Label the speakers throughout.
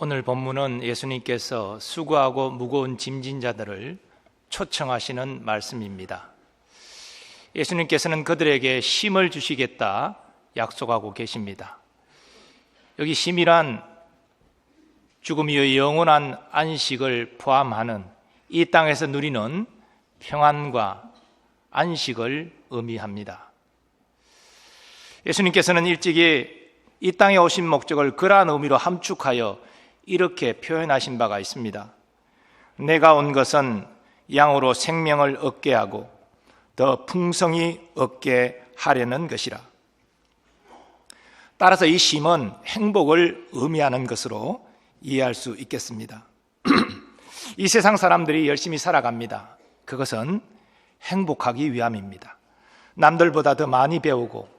Speaker 1: 오늘 본문은 예수님께서 수고하고 무거운 짐진 자들을 초청하시는 말씀입니다. 예수님께서는 그들에게 쉼을 주시겠다 약속하고 계십니다. 여기 쉼이란 죽음 이후의 영원한 안식을 포함하는 이 땅에서 누리는 평안과 안식을 의미합니다. 예수님께서는 일찍이 이 땅에 오신 목적을 그러한 의미로 함축하여 이렇게 표현하신 바가 있습니다. 내가 온 것은 양으로 생명을 얻게 하고 더 풍성히 얻게 하려는 것이라. 따라서 이 쉼은 행복을 의미하는 것으로 이해할 수 있겠습니다. 이 세상 사람들이 열심히 살아갑니다. 그것은 행복하기 위함입니다. 남들보다 더 많이 배우고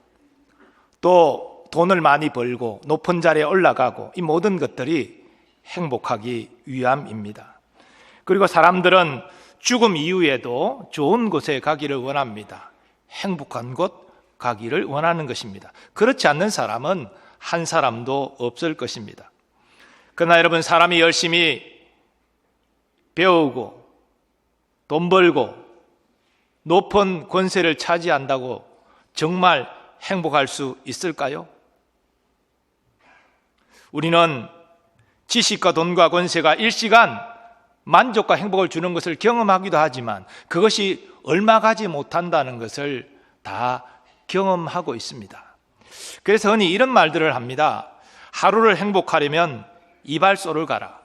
Speaker 1: 또 돈을 많이 벌고 높은 자리에 올라가고 이 모든 것들이 행복하기 위함입니다. 그리고 사람들은 죽음 이후에도 좋은 곳에 가기를 원합니다. 행복한 곳 가기를 원하는 것입니다. 그렇지 않는 사람은 한 사람도 없을 것입니다. 그러나 여러분, 사람이 열심히 배우고 돈 벌고 높은 권세를 차지한다고 정말 행복할 수 있을까요? 우리는 지식과 돈과 권세가 일시간 만족과 행복을 주는 것을 경험하기도 하지만 그것이 얼마 가지 못한다는 것을 다 경험하고 있습니다. 그래서 흔히 이런 말들을 합니다. 하루를 행복하려면 이발소를 가라.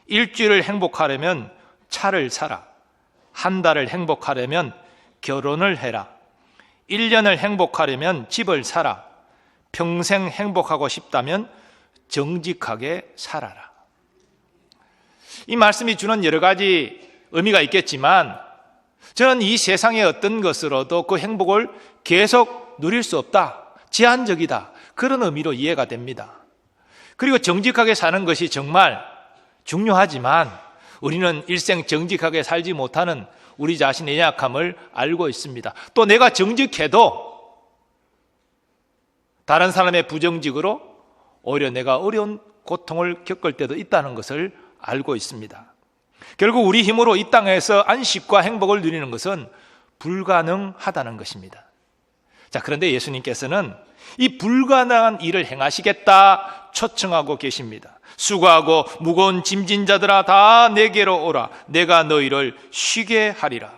Speaker 1: 일주일을 행복하려면 차를 사라. 한 달을 행복하려면 결혼을 해라. 1년을 행복하려면 집을 사라. 평생 행복하고 싶다면 정직하게 살아라. 이 말씀이 주는 여러 가지 의미가 있겠지만 저는 이 세상의 어떤 것으로도 그 행복을 계속 누릴 수 없다, 제한적이다, 그런 의미로 이해가 됩니다. 그리고 정직하게 사는 것이 정말 중요하지만 우리는 일생 정직하게 살지 못하는 우리 자신의 연약함을 알고 있습니다. 또 내가 정직해도 다른 사람의 부정직으로 오히려 내가 어려운 고통을 겪을 때도 있다는 것을 알고 있습니다. 결국 우리 힘으로 이 땅에서 안식과 행복을 누리는 것은 불가능하다는 것입니다. 자, 그런데 예수님께서는 이 불가능한 일을 행하시겠다 초청하고 계십니다. 수고하고 무거운 짐진 자들아 다 내게로 오라. 내가 너희를 쉬게 하리라.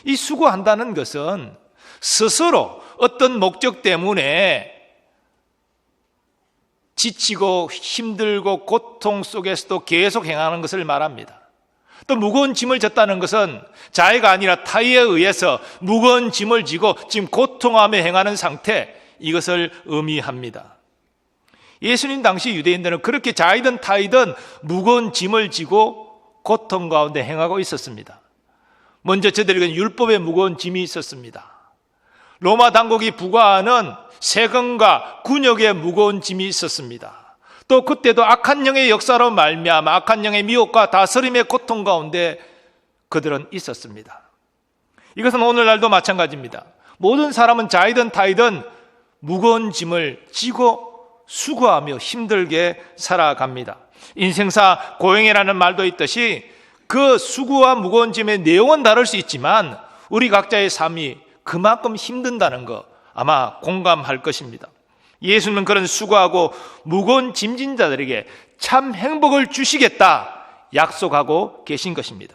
Speaker 1: 이 수고한다는 것은 스스로 어떤 목적 때문에 지치고 힘들고 고통 속에서도 계속 행하는 것을 말합니다. 또 무거운 짐을 졌다는 것은 자해가 아니라 타의에 의해서 무거운 짐을 지고 지금 고통하며 행하는 상태, 이것을 의미합니다. 예수님 당시 유대인들은 그렇게 자이든 타이든 무거운 짐을 지고 고통 가운데 행하고 있었습니다. 먼저 저들에게는 율법의 무거운 짐이 있었습니다. 로마 당국이 부과하는 세금과 군역의 무거운 짐이 있었습니다. 또 그때도 악한 영의 역사로 말미암아 악한 영의 미혹과 다스림의 고통 가운데 그들은 있었습니다. 이것은 오늘날도 마찬가지입니다. 모든 사람은 자이든 타이든 무거운 짐을 지고 수고하며 힘들게 살아갑니다. 인생사 고행이라는 말도 있듯이 그 수고와 무거운 짐의 내용은 다를 수 있지만 우리 각자의 삶이 그만큼 힘든다는 거 아마 공감할 것입니다. 예수님은 그런 수고하고 무거운 짐진 자들에게 참 행복을 주시겠다 약속하고 계신 것입니다.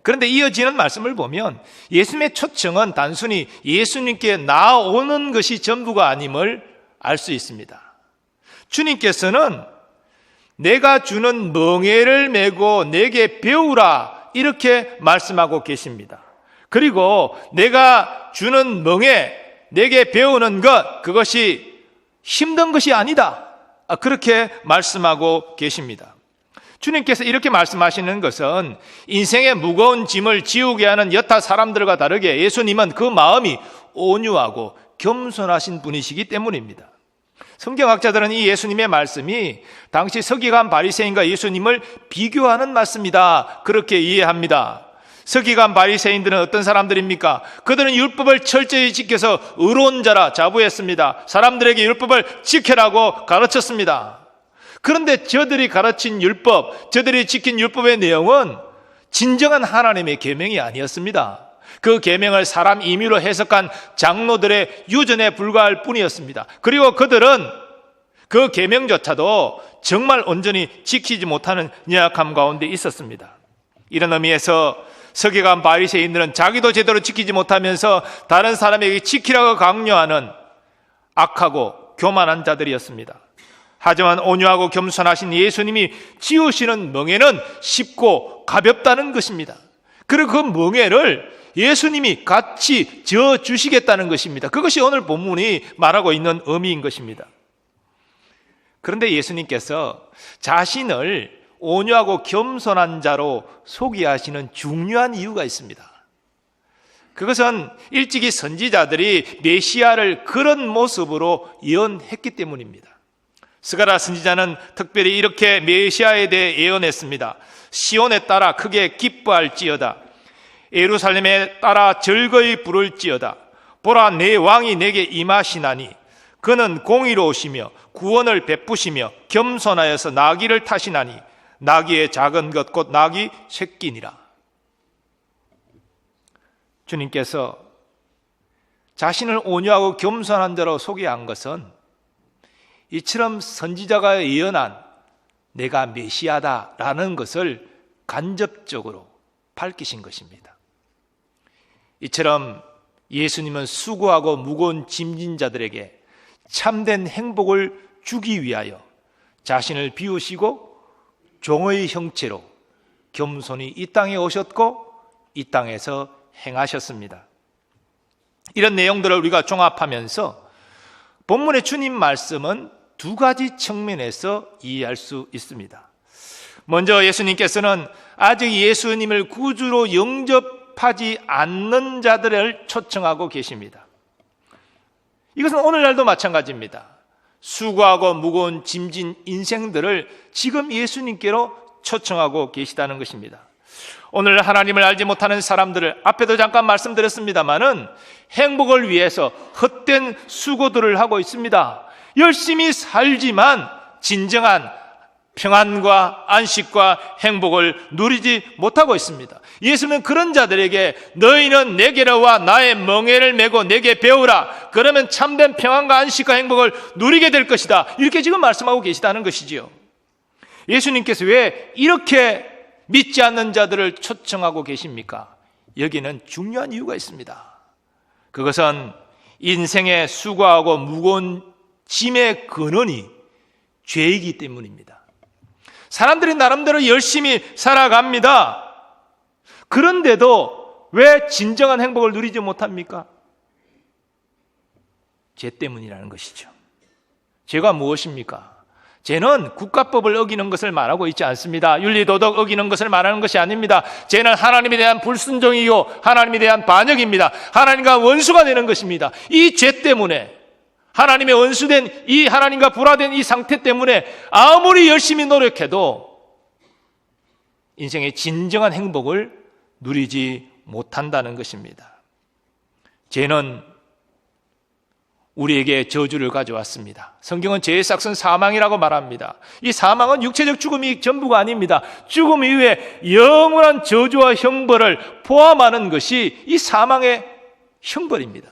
Speaker 1: 그런데 이어지는 말씀을 보면 예수님의 초청은 단순히 예수님께 나오는 것이 전부가 아님을 알 수 있습니다. 주님께서는 내가 주는 멍에를 메고 내게 배우라 이렇게 말씀하고 계십니다. 그리고 내가 주는 멍에 내게 배우는 것, 그것이 힘든 것이 아니다, 그렇게 말씀하고 계십니다. 주님께서 이렇게 말씀하시는 것은 인생의 무거운 짐을 지우게 하는 여타 사람들과 다르게 예수님은 그 마음이 온유하고 겸손하신 분이시기 때문입니다. 성경학자들은 이 예수님의 말씀이 당시 서기관 바리새인과 예수님을 비교하는 말씀이다 그렇게 이해합니다. 서기관 바리새인들은 어떤 사람들입니까? 그들은 율법을 철저히 지켜서 의로운 자라 자부했습니다. 사람들에게 율법을 지켜라고 가르쳤습니다. 그런데 저들이 가르친 율법, 저들이 지킨 율법의 내용은 진정한 하나님의 계명이 아니었습니다. 그 계명을 사람 임의로 해석한 장로들의 유전에 불과할 뿐이었습니다. 그리고 그들은 그 계명조차도 정말 온전히 지키지 못하는 연약함 가운데 있었습니다. 이런 의미에서 서기관 바리새인들은 자기도 제대로 지키지 못하면서 다른 사람에게 지키라고 강요하는 악하고 교만한 자들이었습니다. 하지만 온유하고 겸손하신 예수님이 지으시는 멍에는 쉽고 가볍다는 것입니다. 그리고 그 멍에를 예수님이 같이 지어주시겠다는 것입니다. 그것이 오늘 본문이 말하고 있는 의미인 것입니다. 그런데 예수님께서 자신을 온유하고 겸손한 자로 소개하시는 중요한 이유가 있습니다. 그것은 일찍이 선지자들이 메시아를 그런 모습으로 예언했기 때문입니다. 스가랴 선지자는 특별히 이렇게 메시아에 대해 예언했습니다. 시온에 따라 크게 기뻐할지어다. 예루살렘에 따라 즐거이 부를지어다. 보라, 내 왕이 내게 임하시나니 그는 공의로우시며 구원을 베푸시며 겸손하여서 나귀를 타시나니 나귀의 작은 것 곧 나귀 새끼니라. 주님께서 자신을 온유하고 겸손한 자로 소개한 것은 이처럼 선지자가 예언한 내가 메시아다라는 것을 간접적으로 밝히신 것입니다. 이처럼 예수님은 수고하고 무거운 짐진 자들에게 참된 행복을 주기 위하여 자신을 비우시고 종의 형체로 겸손히 이 땅에 오셨고 이 땅에서 행하셨습니다. 이런 내용들을 우리가 종합하면서 본문의 주님 말씀은 두 가지 측면에서 이해할 수 있습니다. 먼저 예수님께서는 아직 예수님을 구주로 영접하지 않는 자들을 초청하고 계십니다. 이것은 오늘날도 마찬가지입니다. 수고하고 무거운 짐진 인생들을 지금 예수님께로 초청하고 계시다는 것입니다. 오늘 하나님을 알지 못하는 사람들을 앞에도 잠깐 말씀드렸습니다마는 행복을 위해서 헛된 수고들을 하고 있습니다. 열심히 살지만 진정한 평안과 안식과 행복을 누리지 못하고 있습니다. 예수는 그런 자들에게 너희는 내게로 와 나의 멍에를 메고 내게 배우라. 그러면 참된 평안과 안식과 행복을 누리게 될 것이다. 이렇게 지금 말씀하고 계시다는 것이지요. 예수님께서 왜 이렇게 믿지 않는 자들을 초청하고 계십니까? 여기는 중요한 이유가 있습니다. 그것은 인생의 수고하고 무거운 짐의 근원이 죄이기 때문입니다. 사람들이 나름대로 열심히 살아갑니다. 그런데도 왜 진정한 행복을 누리지 못합니까? 죄 때문이라는 것이죠. 죄가 무엇입니까? 죄는 국가법을 어기는 것을 말하고 있지 않습니다. 윤리도덕 어기는 것을 말하는 것이 아닙니다. 죄는 하나님에 대한 불순종이요 하나님에 대한 반역입니다. 하나님과 원수가 되는 것입니다. 이 죄 때문에 하나님의 원수된 이 하나님과 불화된 이 상태 때문에 아무리 열심히 노력해도 인생의 진정한 행복을 누리지 못한다는 것입니다. 죄는 우리에게 저주를 가져왔습니다. 성경은 죄의 싹은 사망이라고 말합니다. 이 사망은 육체적 죽음이 전부가 아닙니다. 죽음 이후에 영원한 저주와 형벌을 포함하는 것이 이 사망의 형벌입니다.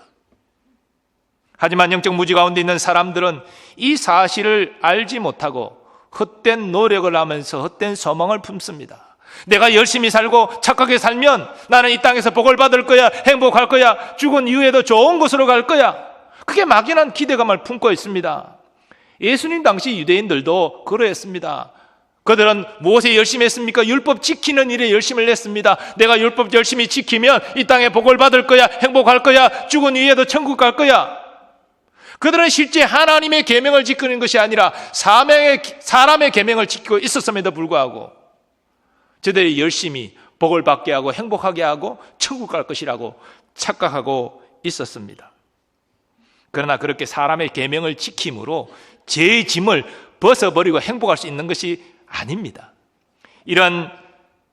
Speaker 1: 하지만 영적 무지 가운데 있는 사람들은 이 사실을 알지 못하고 헛된 노력을 하면서 헛된 소망을 품습니다. 내가 열심히 살고 착하게 살면 나는 이 땅에서 복을 받을 거야, 행복할 거야, 죽은 이후에도 좋은 곳으로 갈 거야. 그게 막연한 기대감을 품고 있습니다. 예수님 당시 유대인들도 그러했습니다. 그들은 무엇에 열심히 했습니까? 율법 지키는 일에 열심을 냈습니다. 내가 율법 열심히 지키면 이 땅에 복을 받을 거야, 행복할 거야, 죽은 이후에도 천국 갈 거야. 그들은 실제 하나님의 계명을 지키는 것이 아니라 사람의 계명을 지키고 있었음에도 불구하고 저들이 열심히 복을 받게 하고 행복하게 하고 천국 갈 것이라고 착각하고 있었습니다. 그러나 그렇게 사람의 계명을 지킴으로 죄의 짐을 벗어버리고 행복할 수 있는 것이 아닙니다. 이런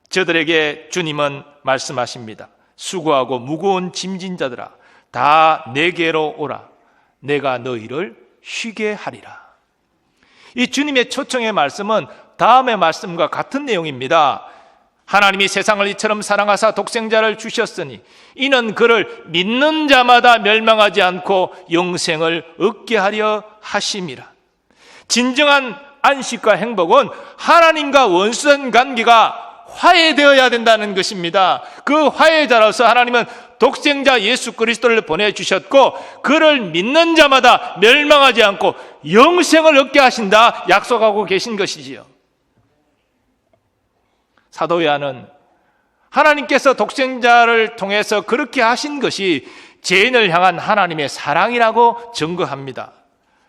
Speaker 1: 저들에게 주님은 말씀하십니다. 수고하고 무거운 짐진 자들아 다 내게로 오라. 내가 너희를 쉬게 하리라. 이 주님의 초청의 말씀은 다음의 말씀과 같은 내용입니다. 하나님이 세상을 이처럼 사랑하사 독생자를 주셨으니 이는 그를 믿는 자마다 멸망하지 않고 영생을 얻게 하려 하심이라. 진정한 안식과 행복은 하나님과 원수된 관계가 화해되어야 된다는 것입니다. 그 화해자로서 하나님은 독생자 예수 그리스도를 보내주셨고 그를 믿는 자마다 멸망하지 않고 영생을 얻게 하신다 약속하고 계신 것이지요. 사도 요한은 하나님께서 독생자를 통해서 그렇게 하신 것이 죄인을 향한 하나님의 사랑이라고 증거합니다.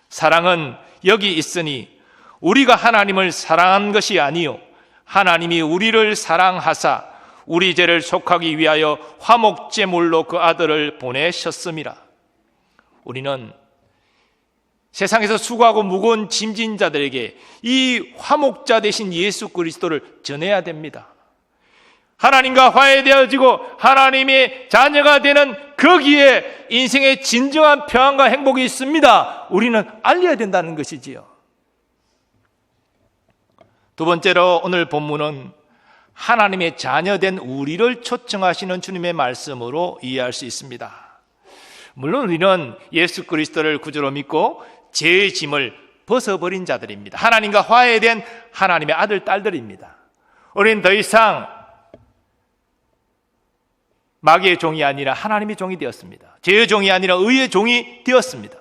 Speaker 1: 사랑은 여기 있으니 우리가 하나님을 사랑한 것이 아니요 하나님이 우리를 사랑하사 우리 죄를 속하기 위하여 화목제물로 그 아들을 보내셨음이라. 우리는 세상에서 수고하고 무거운 짐진 자들에게 이 화목자 되신 예수 그리스도를 전해야 됩니다. 하나님과 화해되어지고 하나님의 자녀가 되는 거기에 인생의 진정한 평안과 행복이 있습니다. 우리는 알려야 된다는 것이지요. 두 번째로 오늘 본문은 하나님의 자녀된 우리를 초청하시는 주님의 말씀으로 이해할 수 있습니다. 물론 우리는 예수 그리스도를 구주로 믿고 죄의 짐을 벗어버린 자들입니다. 하나님과 화해된 하나님의 아들, 딸들입니다. 우리는 더 이상 마귀의 종이 아니라 하나님의 종이 되었습니다. 죄의 종이 아니라 의의 종이 되었습니다.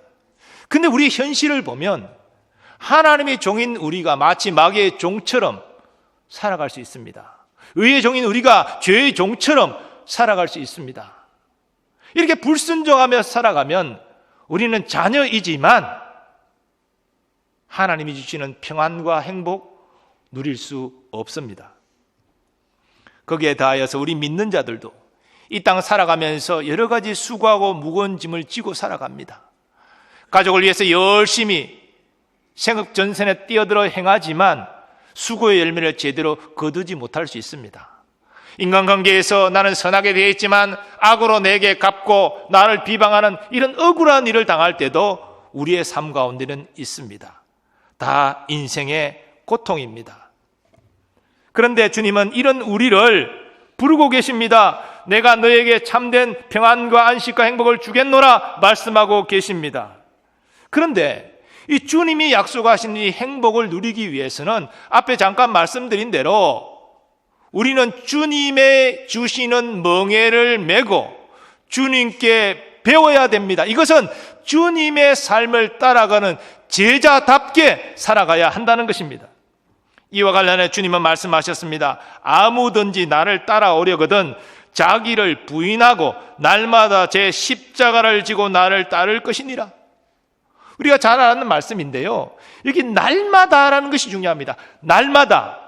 Speaker 1: 근데 우리 현실을 보면 하나님의 종인 우리가 마치 마귀의 종처럼 살아갈 수 있습니다. 의의 종인 우리가 죄의 종처럼 살아갈 수 있습니다. 이렇게 불순종하며 살아가면 우리는 자녀이지만 하나님이 주시는 평안과 행복 누릴 수 없습니다. 거기에 더하여서 우리 믿는 자들도 이 땅 살아가면서 여러 가지 수고하고 무거운 짐을 지고 살아갑니다. 가족을 위해서 열심히 생업전선에 뛰어들어 행하지만 수고의 열매를 제대로 거두지 못할 수 있습니다. 인간관계에서 나는 선하게 되어 있지만 악으로 내게 갚고 나를 비방하는 이런 억울한 일을 당할 때도 우리의 삶 가운데는 있습니다. 다 인생의 고통입니다. 그런데 주님은 이런 우리를 부르고 계십니다. 내가 너에게 참된 평안과 안식과 행복을 주겠노라 말씀하고 계십니다. 그런데 이 주님이 약속하신 이 행복을 누리기 위해서는 앞에 잠깐 말씀드린 대로 우리는 주님의 주시는 멍에를 메고 주님께 배워야 됩니다. 이것은 주님의 삶을 따라가는 제자답게 살아가야 한다는 것입니다. 이와 관련해 주님은 말씀하셨습니다. 아무든지 나를 따라오려거든 자기를 부인하고 날마다 제 십자가를 지고 나를 따를 것이니라. 우리가 잘 아는 말씀인데요, 여기 날마다라는 것이 중요합니다. 날마다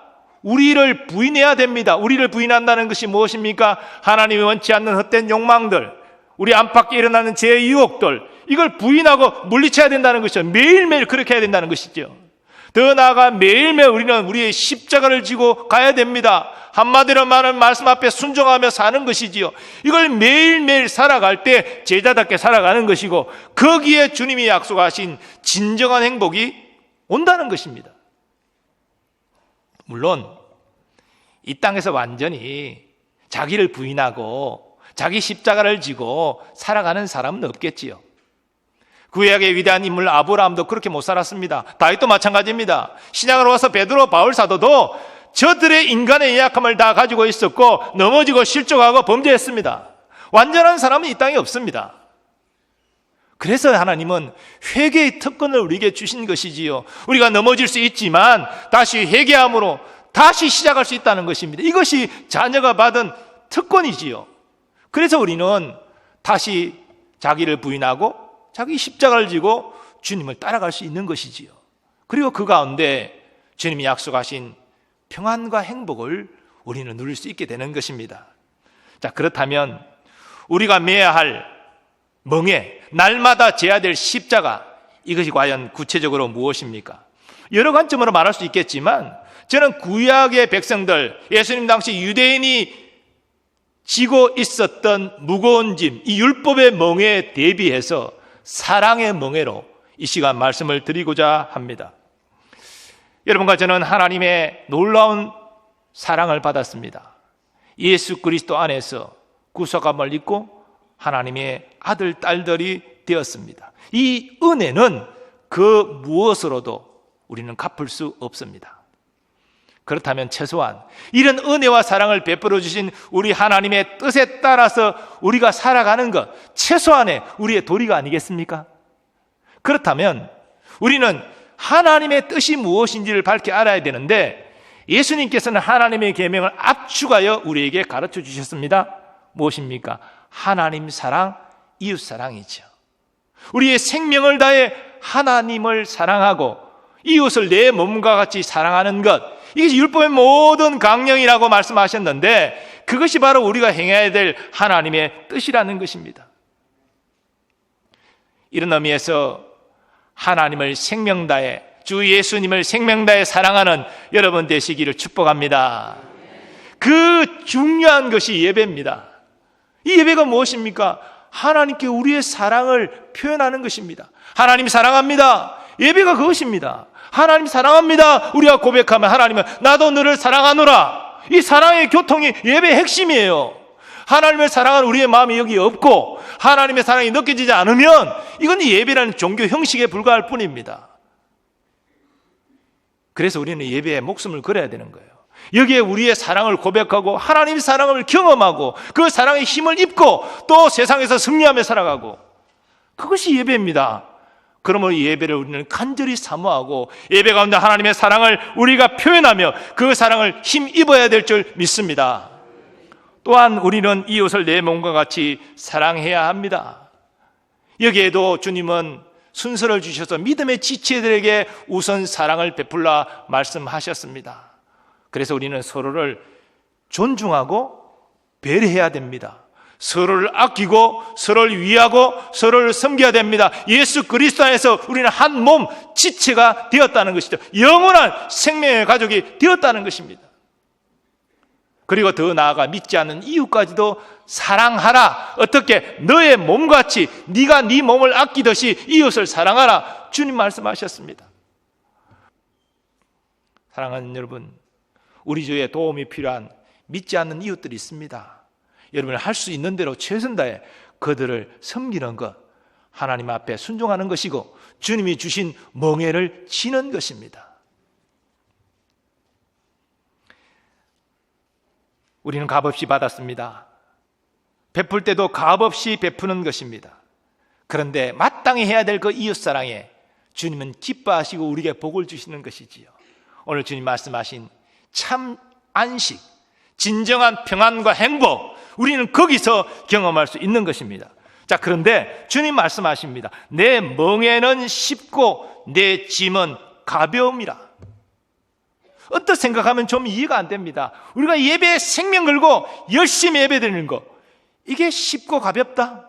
Speaker 1: 우리를 부인해야 됩니다. 우리를 부인한다는 것이 무엇입니까? 하나님이 원치 않는 헛된 욕망들, 우리 안팎에 일어나는 죄의 유혹들, 이걸 부인하고 물리쳐야 된다는 것이죠. 매일매일 그렇게 해야 된다는 것이죠. 더 나아가 매일매일 우리는 우리의 십자가를 지고 가야 됩니다. 한마디로 말하면 말씀 앞에 순종하며 사는 것이지요. 이걸 매일매일 살아갈 때 제자답게 살아가는 것이고 거기에 주님이 약속하신 진정한 행복이 온다는 것입니다. 물론 이 땅에서 완전히 자기를 부인하고 자기 십자가를 지고 살아가는 사람은 없겠지요. 구약의 위대한 인물 아브라함도 그렇게 못 살았습니다. 다윗도 마찬가지입니다. 신약으로 와서 베드로, 바울 사도도 저들의 인간의 연약함을 다 가지고 있었고 넘어지고 실족하고 범죄했습니다. 완전한 사람은 이 땅에 없습니다. 그래서 하나님은 회개의 특권을 우리에게 주신 것이지요. 우리가 넘어질 수 있지만 다시 회개함으로 다시 시작할 수 있다는 것입니다. 이것이 자녀가 받은 특권이지요. 그래서 우리는 다시 자기를 부인하고 자기 십자가를 지고 주님을 따라갈 수 있는 것이지요. 그리고 그 가운데 주님이 약속하신 평안과 행복을 우리는 누릴 수 있게 되는 것입니다. 자, 그렇다면 우리가 매야 할 멍에, 날마다 져야 될 십자가, 이것이 과연 구체적으로 무엇입니까? 여러 관점으로 말할 수 있겠지만 저는 구약의 백성들, 예수님 당시 유대인이 지고 있었던 무거운 짐, 이 율법의 멍에에 대비해서 사랑의 멍에로 이 시간 말씀을 드리고자 합니다. 여러분과 저는 하나님의 놀라운 사랑을 받았습니다. 예수 그리스도 안에서 구속함을 입고 하나님의 아들, 딸들이 되었습니다. 이 은혜는 그 무엇으로도 우리는 갚을 수 없습니다. 그렇다면 최소한 이런 은혜와 사랑을 베풀어 주신 우리 하나님의 뜻에 따라서 우리가 살아가는 것, 최소한의 우리의 도리가 아니겠습니까? 그렇다면 우리는 하나님의 뜻이 무엇인지를 밝히 알아야 되는데, 예수님께서는 하나님의 계명을 압축하여 우리에게 가르쳐 주셨습니다. 무엇입니까? 하나님 사랑, 이웃 사랑이죠. 우리의 생명을 다해 하나님을 사랑하고 이웃을 내 몸과 같이 사랑하는 것, 이것이 율법의 모든 강령이라고 말씀하셨는데, 그것이 바로 우리가 행해야 될 하나님의 뜻이라는 것입니다. 이런 의미에서 하나님을 생명 다해, 주 예수님을 생명 다해 사랑하는 여러분 되시기를 축복합니다. 그 중요한 것이 예배입니다. 이 예배가 무엇입니까? 하나님께 우리의 사랑을 표현하는 것입니다. 하나님 사랑합니다. 예배가 그것입니다. 하나님 사랑합니다. 우리가 고백하면 하나님은 나도 너를 사랑하노라. 이 사랑의 교통이 예배의 핵심이에요. 하나님을 사랑하는 우리의 마음이 여기 없고 하나님의 사랑이 느껴지지 않으면 이건 예배라는 종교 형식에 불과할 뿐입니다. 그래서 우리는 예배에 목숨을 걸어야 되는 거예요. 여기에 우리의 사랑을 고백하고 하나님의 사랑을 경험하고 그 사랑의 힘을 입고 또 세상에서 승리하며 살아가고, 그것이 예배입니다. 그러므로 예배를 우리는 간절히 사모하고 예배 가운데 하나님의 사랑을 우리가 표현하며 그 사랑을 힘입어야 될 줄 믿습니다. 또한 우리는 이웃을 내 몸과 같이 사랑해야 합니다. 여기에도 주님은 순서를 주셔서 믿음의 지체들에게 우선 사랑을 베풀라 말씀하셨습니다. 그래서 우리는 서로를 존중하고 배려해야 됩니다. 서로를 아끼고 서로를 위하고 서로를 섬겨야 됩니다. 예수 그리스도 안에서 우리는 한 몸 지체가 되었다는 것이죠. 영원한 생명의 가족이 되었다는 것입니다. 그리고 더 나아가 믿지 않는 이웃까지도 사랑하라. 어떻게? 너의 몸같이 네가 네 몸을 아끼듯이 이웃을 사랑하라. 주님 말씀하셨습니다. 사랑하는 여러분, 우리 주위에 도움이 필요한 믿지 않는 이웃들이 있습니다. 여러분이 할 수 있는 대로 최선 다해 그들을 섬기는 것, 하나님 앞에 순종하는 것이고 주님이 주신 멍에를 지는 것입니다. 우리는 값없이 받았습니다. 베풀 때도 값없이 베푸는 것입니다. 그런데 마땅히 해야 될 그 이웃사랑에 주님은 기뻐하시고 우리에게 복을 주시는 것이지요. 오늘 주님 말씀하신 참 안식, 진정한 평안과 행복, 우리는 거기서 경험할 수 있는 것입니다. 자, 그런데 주님 말씀하십니다. 내 멍에는 쉽고 내 짐은 가벼움이라. 어떻게 생각하면 좀 이해가 안 됩니다. 우리가 예배에 생명 걸고 열심히 예배드리는 거, 이게 쉽고 가볍다?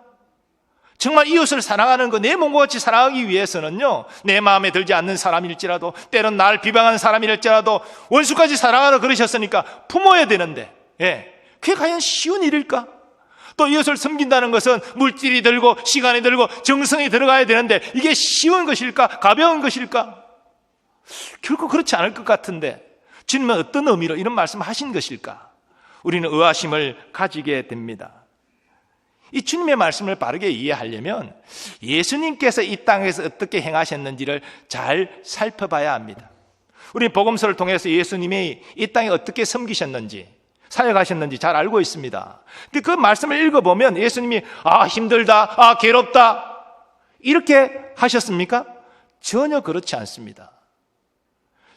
Speaker 1: 정말 이웃을 사랑하는 거, 내 몸과 같이 사랑하기 위해서는요, 내 마음에 들지 않는 사람일지라도, 때론 나를 비방하는 사람일지라도 원수까지 사랑하라 그러셨으니까 품어야 되는데, 그게 과연 쉬운 일일까? 또 이웃을 섬긴다는 것은 물질이 들고 시간이 들고 정성이 들어가야 되는데 이게 쉬운 것일까? 가벼운 것일까? 결코 그렇지 않을 것 같은데 주님은 어떤 의미로 이런 말씀하신 것일까? 우리는 의아심을 가지게 됩니다. 이 주님의 말씀을 바르게 이해하려면 예수님께서 이 땅에서 어떻게 행하셨는지를 잘 살펴봐야 합니다. 우리 복음서를 통해서 예수님이 이 땅에 어떻게 섬기셨는지, 사역하셨는지 잘 알고 있습니다. 근데 그 말씀을 읽어보면 예수님이 힘들다, 괴롭다 이렇게 하셨습니까? 전혀 그렇지 않습니다.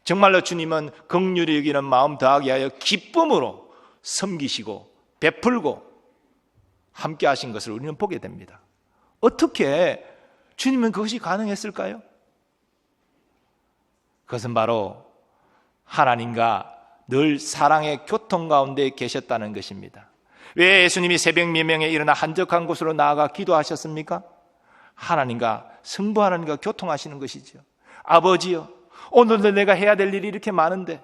Speaker 1: 정말로 주님은 긍휼히 여기는 마음 더하게 하여 기쁨으로 섬기시고 베풀고 함께 하신 것을 우리는 보게 됩니다. 어떻게 주님은 그것이 가능했을까요? 그것은 바로 하나님과 늘 사랑의 교통 가운데 계셨다는 것입니다. 왜 예수님이 새벽 미명에 일어나 한적한 곳으로 나아가 기도하셨습니까? 하나님과 성부 하나님과 교통하시는 것이죠. 아버지요, 오늘도 내가 해야 될 일이 이렇게 많은데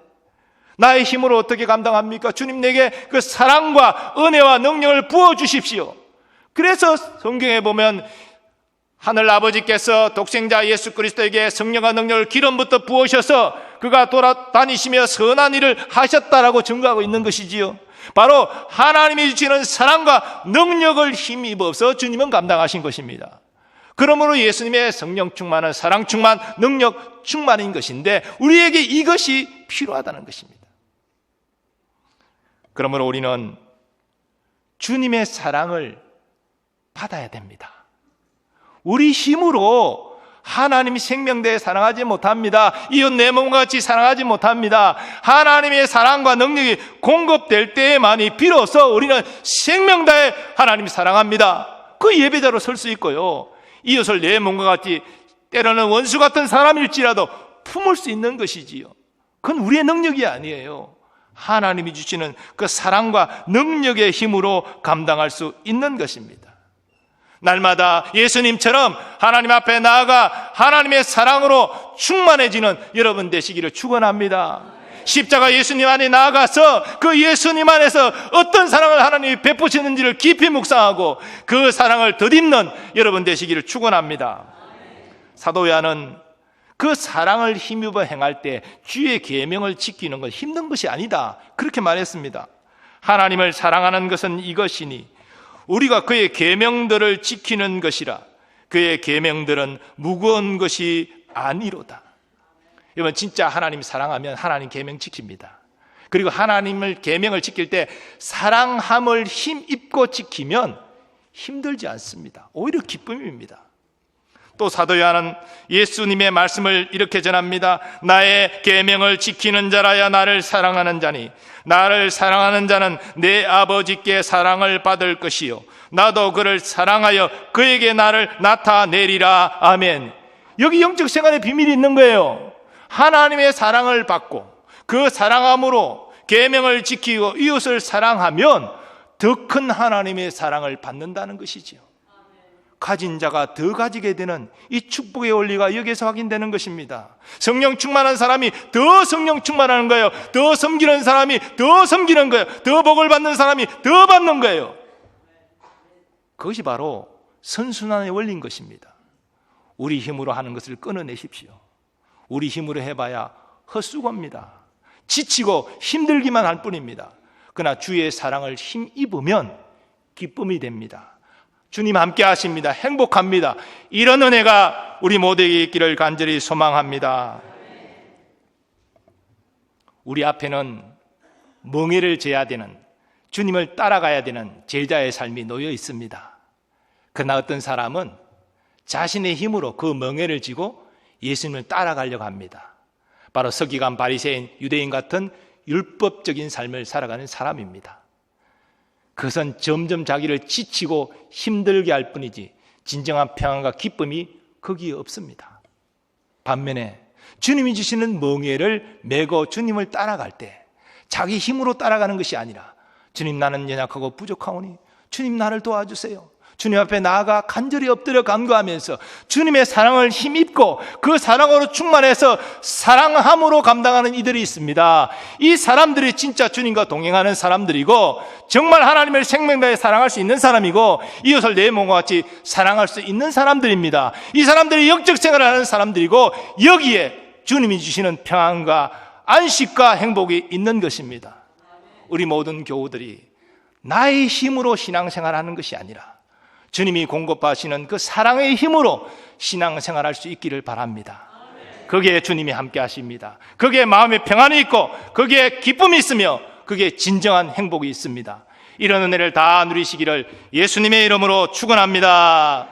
Speaker 1: 나의 힘으로 어떻게 감당합니까? 주님 내게 그 사랑과 은혜와 능력을 부어주십시오. 그래서 성경에 보면 하늘 아버지께서 독생자 예수 그리스도에게 성령과 능력을 기름부터 부으셔서 그가 돌아다니시며 선한 일을 하셨다라고 증거하고 있는 것이지요. 바로 하나님이 주시는 사랑과 능력을 힘입어서 주님은 감당하신 것입니다. 그러므로 예수님의 성령 충만은 사랑 충만, 능력 충만인 것인데 우리에게 이것이 필요하다는 것입니다. 그러므로 우리는 주님의 사랑을 받아야 됩니다. 우리 힘으로 하나님이 생명대에 사랑하지 못합니다. 이웃 내 몸과 같이 사랑하지 못합니다. 하나님의 사랑과 능력이 공급될 때에만이 비로소 우리는 생명다에 하나님이 사랑합니다. 그 예배자로 설 수 있고요, 이웃을 내 몸과 같이 때로는 원수 같은 사람일지라도 품을 수 있는 것이지요. 그건 우리의 능력이 아니에요. 하나님이 주시는 그 사랑과 능력의 힘으로 감당할 수 있는 것입니다. 날마다 예수님처럼 하나님 앞에 나아가 하나님의 사랑으로 충만해지는 여러분 되시기를 축원합니다. 십자가 예수님 안에 나아가서 그 예수님 안에서 어떤 사랑을 하나님이 베푸시는지를 깊이 묵상하고 그 사랑을 덧입는 여러분 되시기를 축원합니다. 사도 요한은 그 사랑을 힘입어 행할 때 주의 계명을 지키는 건 힘든 것이 아니다, 그렇게 말했습니다. 하나님을 사랑하는 것은 이것이니 우리가 그의 계명들을 지키는 것이라. 그의 계명들은 무거운 것이 아니로다. 여러분, 진짜 하나님 사랑하면 하나님 계명 지킵니다. 그리고 하나님을 계명을 지킬 때 사랑함을 힘입고 지키면 힘들지 않습니다. 오히려 기쁨입니다. 또 사도 요한은 예수님의 말씀을 이렇게 전합니다. 나의 계명을 지키는 자라야 나를 사랑하는 자니 나를 사랑하는 자는 내 아버지께 사랑을 받을 것이요 나도 그를 사랑하여 그에게 나를 나타내리라. 아멘. 여기 영적 생활의 비밀이 있는 거예요. 하나님의 사랑을 받고 그 사랑함으로 계명을 지키고 이웃을 사랑하면 더 큰 하나님의 사랑을 받는다는 것이지요. 가진 자가 더 가지게 되는 이 축복의 원리가 여기에서 확인되는 것입니다. 성령 충만한 사람이 더 성령 충만하는 거예요. 더 섬기는 사람이 더 섬기는 거예요. 더 복을 받는 사람이 더 받는 거예요. 그것이 바로 선순환의 원리인 것입니다. 우리 힘으로 하는 것을 끊어내십시오. 우리 힘으로 해봐야 헛수고입니다. 지치고 힘들기만 할 뿐입니다. 그러나 주의 사랑을 힘입으면 기쁨이 됩니다. 주님 함께 하십니다. 행복합니다. 이런 은혜가 우리 모두에게 있기를 간절히 소망합니다. 우리 앞에는 멍에를 져야 되는, 주님을 따라가야 되는 제자의 삶이 놓여 있습니다. 그러나 어떤 사람은 자신의 힘으로 그 멍에를 지고 예수님을 따라가려고 합니다. 바로 서기관, 바리새인, 유대인 같은 율법적인 삶을 살아가는 사람입니다. 그것은 점점 자기를 지치고 힘들게 할 뿐이지 진정한 평안과 기쁨이 거기에 없습니다. 반면에 주님이 주시는 멍에를 메고 주님을 따라갈 때 자기 힘으로 따라가는 것이 아니라 주님, 나는 연약하고 부족하오니 주님 나를 도와주세요. 주님 앞에 나아가 간절히 엎드려 간구하면서 주님의 사랑을 힘입고 그 사랑으로 충만해서 사랑함으로 감당하는 이들이 있습니다. 이 사람들이 진짜 주님과 동행하는 사람들이고 정말 하나님을 생명다해 사랑할 수 있는 사람이고 이웃을 내 몸과 같이 사랑할 수 있는 사람들입니다. 이 사람들이 영적 생활을 하는 사람들이고 여기에 주님이 주시는 평안과 안식과 행복이 있는 것입니다. 우리 모든 교우들이 나의 힘으로 신앙생활하는 것이 아니라 주님이 공급하시는 그 사랑의 힘으로 신앙생활할 수 있기를 바랍니다. 거기에 주님이 함께 하십니다. 거기에 마음의 평안이 있고 거기에 기쁨이 있으며 거기에 진정한 행복이 있습니다. 이런 은혜를 다 누리시기를 예수님의 이름으로 축원합니다.